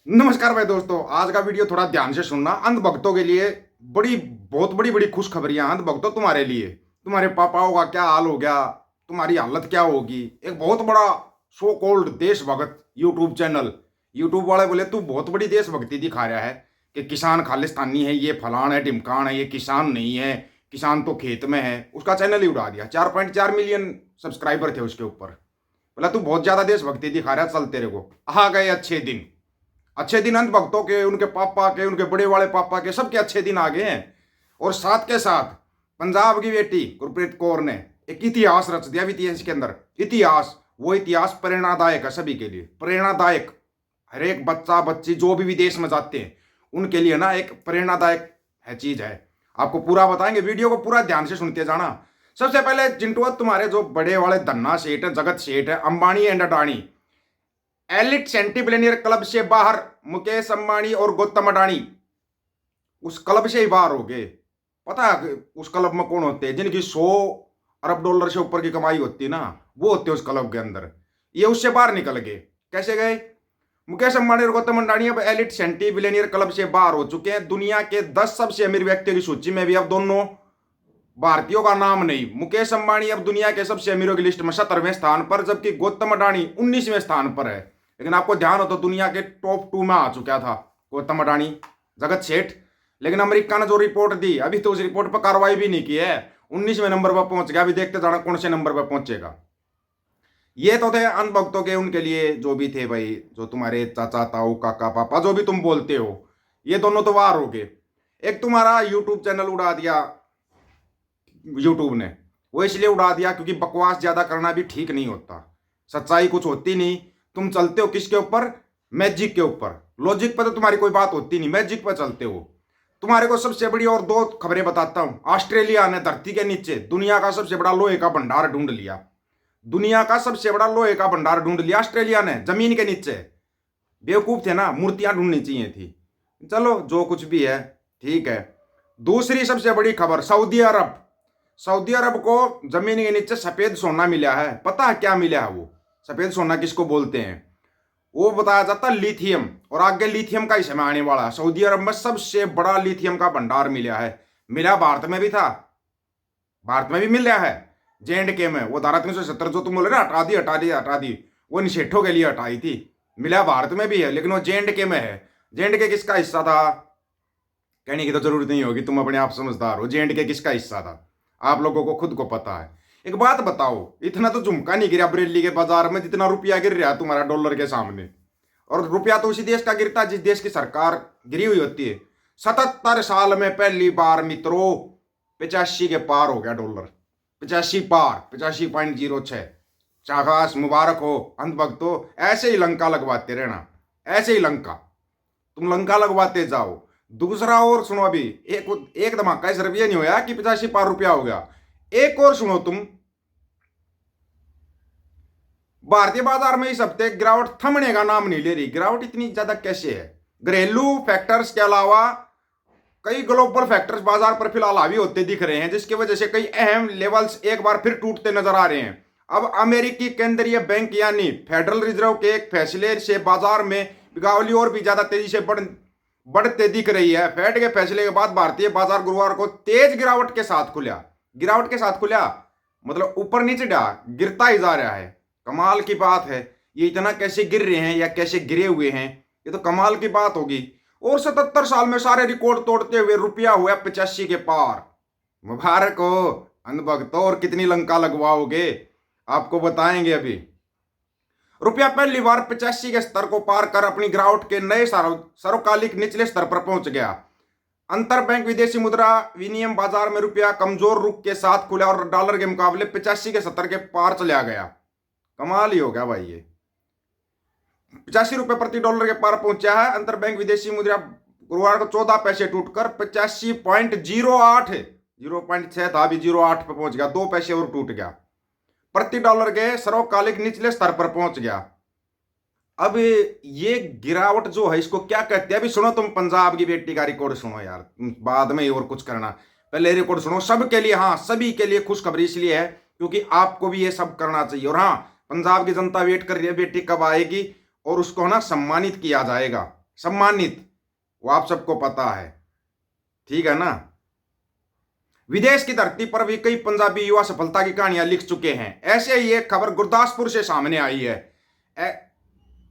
नमस्कार भाई दोस्तों, आज का वीडियो थोड़ा ध्यान से सुनना। अंधभक्तों के लिए बहुत बड़ी बड़ी खुशखबरियां। अंधभक्तों, तुम्हारे लिए, तुम्हारे पापाओं का क्या हाल हो गया, तुम्हारी हालत क्या होगी। एक बहुत बड़ा सो कॉल्ड देशभक्त यूट्यूब चैनल, यूट्यूब वाले बोले तू बहुत बड़ी देशभक्ति दिखा रहा है कि किसान खालिस्तानी है, ये फलान है, ढिमकान है, ये किसान नहीं है, किसान तो खेत में है। उसका चैनल ही उड़ा दिया। 4.4 मिलियन सब्सक्राइबर थे उसके ऊपर। बोला तू बहुत ज्यादा देशभक्ति दिखा रहा है, चल तेरे को आ गए अच्छे दिन। अच्छे दिन अंत भक्तों के, उनके पापा के, उनके बड़े वाले पापा के, सबके अच्छे दिन आ गए हैं। और साथ के साथ पंजाब की बेटी गुरप्रीत कौर ने एक इतिहास रच दिया। इतिहास के अंदर इतिहास, वो इतिहास प्रेरणादायक है सभी के लिए, प्रेरणादायक। हर एक बच्चा बच्ची जो भी विदेश में जाते हैं उनके लिए ना एक प्रेरणादायक है चीज है। आपको पूरा बताएंगे, वीडियो को पूरा ध्यान से सुनते जाना। सबसे पहले चिंटू, तुम्हारे जो बड़े वाले धन्ना सेठ है, जगत सेठ है, Ambani and Adani, elite centi billionaire club से बाहर। मुकेश अंबानी और गौतम अडानी उस क्लब से ही बाहर हो गए। पता है उस क्लब में कौन होते हैं? जिनकी 100 अरब डॉलर से ऊपर की कमाई होती है ना, वो होते हैं उस क्लब के अंदर। ये उससे बाहर निकल गए। कैसे गए? मुकेश अंबानी और गौतम अडानी अब एलिट सेंटी बिलियनियर क्लब से बाहर हो चुके हैं। दुनिया के 10 सबसे अमीर व्यक्तियों की सूची में भी अब दोनों भारतीयों का नाम नहीं। मुकेश अंबानी अब दुनिया के सबसे अमीरों की लिस्ट में 17वें स्थान पर, जबकि गौतम अडानी 19वें स्थान पर है। लेकिन आपको ध्यान हो तो दुनिया के टॉप 2 में आ चुका था गौतम अडानी, जगत सेठ। लेकिन अमेरिका ने जो रिपोर्ट दी, अभी तो उस रिपोर्ट पर कार्रवाई भी नहीं की है। 19वें नंबर पर पहुंच गया। अभी देखते जाना कौन से नंबर पर पहुंचेगा। ये तो थे अंधभक्तों के, उनके लिए जो भी थे भाई, जो तुम्हारे चाचा ताऊ काका पापा जो भी तुम बोलते हो, ये दोनों तो वार हो गए। एक तुम्हारा यूट्यूब चैनल उड़ा दिया यूट्यूब ने। वो इसलिए उड़ा दिया क्योंकि बकवास ज्यादा करना भी ठीक नहीं होता। सच्चाई कुछ होती नहीं। तुम चलते हो किसके ऊपर? मैजिक के ऊपर। लॉजिक पर तो तुम्हारी कोई बात होती नहीं, मैजिक पर चलते हो। तुम्हारे को सबसे बड़ी और दो खबरें बताता हूं। ऑस्ट्रेलिया ने धरती के नीचे दुनिया का सबसे बड़ा लोहे का भंडार ढूंढ लिया। दुनिया का सबसे बड़ा लोहे का भंडार ढूंढ लिया ऑस्ट्रेलिया ने, जमीन के नीचे। बेवकूफ थे ना, मूर्तियां ढूंढनी चाहिए थी। चलो जो कुछ भी है ठीक है। दूसरी सबसे बड़ी खबर, सऊदी अरब। सऊदी अरब को जमीन के नीचे सफेद सोना मिला है। पता है क्या मिला है? वो सफेद सोना किसको बोलते हैं? वो बताया जाता है लिथियम। और आगे लिथियम का ही समय आने वाला है। सऊदी अरब में सबसे बड़ा लिथियम का भंडार मिला है। मिला भारत में भी था, भारत में भी मिल रहा है। JNK में वो धारा 370 जो तुम बोले ना, हटा दी हटा दी हटा दी, वो निषेधों के लिए हटाई थी। मिला भारत में भी है, लेकिन वो JNK में है। JNK किसका हिस्सा था? कहने की तो जरूरत नहीं होगी, तुम अपने आप समझदार हो। JNK किसका हिस्सा था आप लोगों को खुद को पता है। एक बात बताओ, इतना तो झुमका नहीं गिरा बरेली के बाजार में जितना रुपया गिर रहा है तुम्हारा डॉलर के सामने। और रुपया तो उसी देश का गिरता है जिस देश की सरकार गिरी हुई होती है। 77 साल में पहली बार मित्रों 85 के पार हो गया डॉलर। 85 पार, 85.06। शाबाश, मुबारक हो अंधभक्तों। ऐसे ही लंका लगवाते रहना, ऐसे ही लंका, तुम लंका लगवाते जाओ। दूसरा और सुनो, अभी एक धमाका सिर्फ ये नहीं होया कि 85 पार रुपया हो गया। एक और सुनो तुम, भारतीय बाजार में इस हफ्ते गिरावट थमने का नाम नहीं ले रही। गिरावट इतनी ज्यादा कैसे है? घरेलू फैक्टर्स के अलावा कई ग्लोबल फैक्टर्स बाजार पर फिलहाल हावी होते दिख रहे हैं, जिसकी वजह से कई अहम लेवल्स एक बार फिर टूटते नजर आ रहे हैं। अब अमेरिकी केंद्रीय बैंक यानी फेडरल रिजर्व के एक फैसले से बाजार में बिगावली और भी ज्यादा तेजी से बढ़ते दिख रही है। फेड के फैसले के बाद भारतीय बाजार गुरुवार को तेज गिरावट के साथ खुला। गिरावट के साथ खुला मतलब ऊपर नीचे गिरता ही जा रहा है। कमाल की बात है। ये इतना कैसे गिर रहे हैं या कैसे गिरे हुए हैं, ये तो कमाल की बात होगी। और 77 साल में सारे रिकॉर्ड तोड़ते हुए रुपया हुआ 85 के पार। मुबारक हो अंधभक्तों। और कितनी लंका लगवाओगे आपको बताएंगे अभी। रुपया पहली बार 85 के स्तर को पार कर अपनी गिरावट के नए सर्वकालिक निचले स्तर पर पहुंच गया। अंतर बैंक विदेशी मुद्रा विनिमय बाजार में रुपया कमजोर रुख के साथ खुला और डॉलर के मुकाबले 85 के 70 के पार चला गया। कमाल ही हो गया भाई। ये 85 रुपए प्रति डॉलर के पार पहुंचा है। अंतर बैंक विदेशी मुद्रा गुरुवार को 14 पैसे टूटकर 85.08 है। 0.6 था, अभी 0.8 पे पहुंच गया। 2 पैसे और टूट गया। प्रति डॉलर के सर्वकालिक निचले स्तर पर पहुंच गया। अब ये गिरावट जो है इसको क्या कहते हैं? अभी सुनो तुम, पंजाब की बेटी का रिकॉर्ड सुनो यार, बाद में और कुछ करना, पहले रिकॉर्ड सुनो। सबके लिए, हाँ सभी के लिए खुशखबरी इसलिए है क्योंकि आपको भी ये सब करना चाहिए। और हाँ, पंजाब की जनता वेट कर रही है बेटी कब आएगी और उसको ना सम्मानित किया जाएगा। सम्मानित, वो आप सबको पता है, ठीक है ना। विदेश की धरती पर भी कई पंजाबी युवा सफलता की कहानियां लिख चुके हैं। ऐसे ही एक खबर गुरदासपुर से सामने आई है,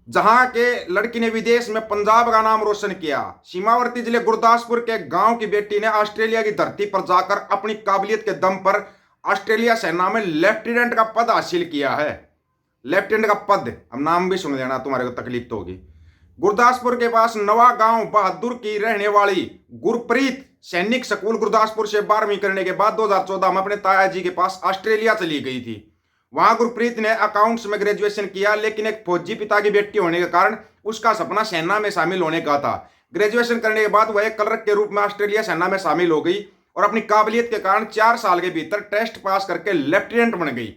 जहां के लड़की ने विदेश में पंजाब का नाम रोशन किया। सीमावर्ती जिले गुरदासपुर के गांव की बेटी ने ऑस्ट्रेलिया की धरती पर जाकर अपनी काबिलियत के दम पर ऑस्ट्रेलिया सेना में लेफ्टिनेंट का पद हासिल किया है। लेफ्टिनेंट का पद, अब नाम भी सुन लेना, तुम्हारे को तकलीफ तो होगी। गुरदासपुर के पास नवा गांव बहादुर की रहने वाली गुरप्रीत सैनिक स्कूल गुरदासपुर से 12वीं करने के बाद 2014 में अपने ताया जी के पास ऑस्ट्रेलिया चली गई थी। वहां गुरप्रीत ने अकाउंट्स में ग्रेजुएशन किया, लेकिन एक फौजी पिता की बेटी होने के कारण उसका सपना सेना में शामिल होने का था। ग्रेजुएशन करने के बाद वह एक क्लर्क के रूप में ऑस्ट्रेलिया सेना में शामिल हो गई और अपनी काबिलियत के कारण 4 साल के भीतर टेस्ट पास करके लेफ्टिनेंट बन गई।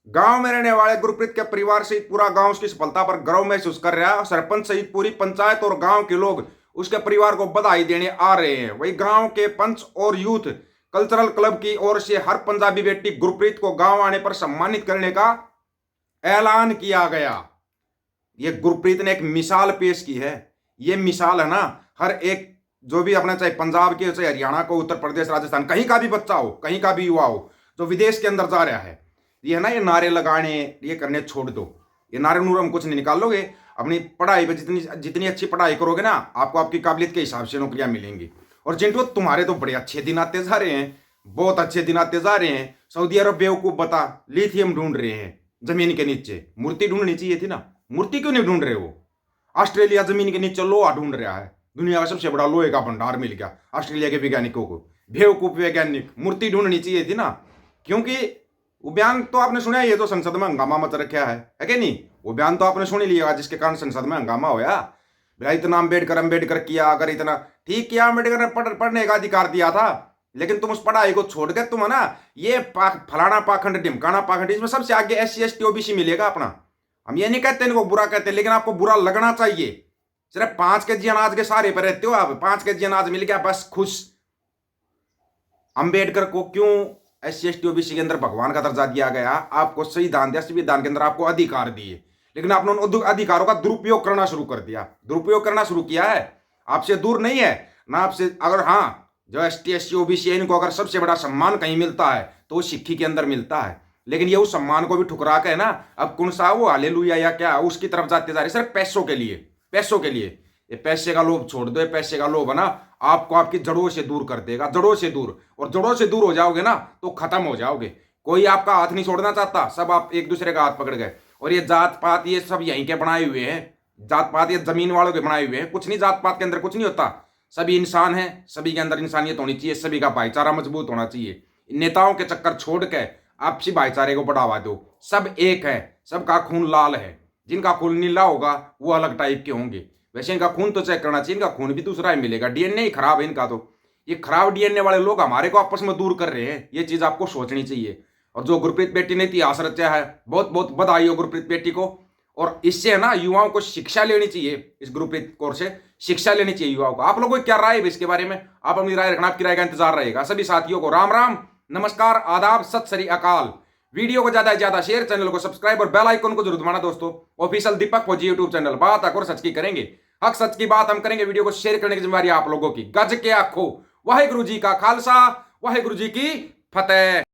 गांव में रहने वाले गुरप्रीत के परिवार सहित पूरा गांव उसकी सफलता पर गर्व महसूस कर रहा है और सरपंच सहित पूरी पंचायत और गांव के लोग उसके परिवार को बधाई देने आ रहे हैं। वही गांव के पंच और यूथ कल्चरल क्लब की ओर से हर पंजाबी बेटी गुरप्रीत को गांव आने पर सम्मानित करने का ऐलान किया गया। ये गुरप्रीत ने एक मिसाल पेश की है। ये मिसाल है ना, हर एक जो भी अपना चाहे पंजाब के, चाहे हरियाणा को, उत्तर प्रदेश, राजस्थान, कहीं का भी बच्चा हो, कहीं का भी युवा हो जो विदेश के अंदर जा रहा है, ये है ना, ये नारे लगाने, ये करने छोड़ दो। ये नारे नूर हम कुछ नहीं निकाल लोगे। अपनी पढ़ाई पे जितनी अच्छी पढ़ाई करोगे ना, आपको आपकी काबिलियत के हिसाब से नौकरियां मिलेंगी। और जिंटू, तुम्हारे तो बड़े अच्छे दिन आते जा रहे हैं, बहुत अच्छे दिन आते जा रहे हैं। सऊदी अरब बेवकूफ बता लिथियम ढूंढ रहे हैं जमीन के नीचे। मूर्ति ढूंढनी चाहिए थी ना, मूर्ति क्यों नहीं ढूंढ रहे हो? ऑस्ट्रेलिया जमीन के नीचे लोहा ढूंढ रहा है, दुनिया का सबसे बड़ा लोहे का भंडार मिल गया ऑस्ट्रेलिया के वैज्ञानिकों को। बेवकूफ वैज्ञानिक, मूर्ति ढूंढनी चाहिए थी ना। क्योंकि वो बयान तो आपने सुना है, ये तो संसद में हंगामा मच रखा है कि नहीं? वो बयान तो आपने सुन ही लिया, जिसके कारण संसद में हंगामा होया। भला इतना अम्बेडकर किया, अगर इतना ठीक किया, अम्बेडकर ने पढ़ने का अधिकार दिया था, लेकिन तुम उस पढ़ाई को छोड़ के तुम है ना ये फलाना पाखंड, ढिमकाना पाखंड, इसमें सबसे आगे SC ST OBC मिलेगा अपना। हम ये नहीं कहते इनको बुरा कहते, लेकिन आपको बुरा लगना चाहिए। सिर्फ 5 kg अनाज के सहारे पर रहते हो आप, 5 kg अनाज मिल गया बस खुश। अम्बेडकर को क्यों SC ST OBC के अंदर भगवान का दर्जा दिया गया? आपको संविधान दिया, संविधान के अंदर आपको अधिकार दिए, लेकिन आपने उन अधिकारों का दुरुपयोग करना शुरू कर दिया। दुरुपयोग करना शुरू किया है, आपसे दूर नहीं है ना आपसे। अगर हाँ, जो ST SC OBC है, इनको अगर सबसे बड़ा सम्मान कहीं मिलता है तो वो सिक्खी के अंदर मिलता है। लेकिन ये उस सम्मान को भी ठुकरा के ना, अब कौन सा वो हालेलुया या क्या उसकी तरफ जाते जा रहे, सिर्फ पैसों के लिए, पैसों के लिए। ये पैसे का लोभ छोड़ दो। ये पैसे का लोभ है ना, आपको आपकी जड़ों से दूर कर देगा, जड़ों से दूर। और जड़ों से दूर हो जाओगे ना तो खत्म हो जाओगे। कोई आपका हाथ नहीं छोड़ना चाहता, सब आप एक दूसरे का हाथ पकड़ गए। और ये जात पात ये सब यहीं के बनाए हुए हैं, जात पात ये जमीन वालों के बनाए हुए हैं। कुछ नहीं, जात पात के अंदर कुछ नहीं होता। सभी इंसान हैं, सभी के अंदर इंसानियत होनी चाहिए, सभी का भाईचारा मजबूत होना चाहिए। नेताओं के चक्कर छोड़ के आपसी भाईचारे को बढ़ावा दो। सब एक है, सबका खून लाल है। जिनका खून नीला होगा वो अलग टाइप के होंगे। वैसे इनका खून तो चेक करना चाहिए, इनका खून भी दूसरा ही मिलेगा। DNA ही खराब है इनका। तो ये खराब DNA वाले लोग हमारे को आपस में दूर कर रहे हैं, ये चीज आपको सोचनी चाहिए। और जो गुरप्रीत बेटी ने इतिहास रचा है, बहुत बहुत बधाई हो गुरप्रीत बेटी को। और इससे है ना युवाओं को शिक्षा लेनी चाहिए, इस गुरप्रीत कौर से शिक्षा लेनी चाहिए युवाओं को। आप लोगों की क्या राय है इसके बारे में? आप अपनी राय रखना, आपकी राय का इंतजार रहेगा। सभी साथियों को राम राम, नमस्कार, आदाब, सत श्री अकाल। वीडियो को ज्यादा से ज्यादा शेयर, चैनल को सब्सक्राइब और बेल आइकन को जरूर दबाना दोस्तों। ऑफिशियल दीपक फौजी यूट्यूब चैनल, बात और सच की करेंगे, हक सच की बात हम करेंगे। वीडियो को शेयर करने की जिम्मेदारी आप लोगों की। गज के आखो, वाहेगुरु जी का खालसा, वाहेगुरु जी की फतेह।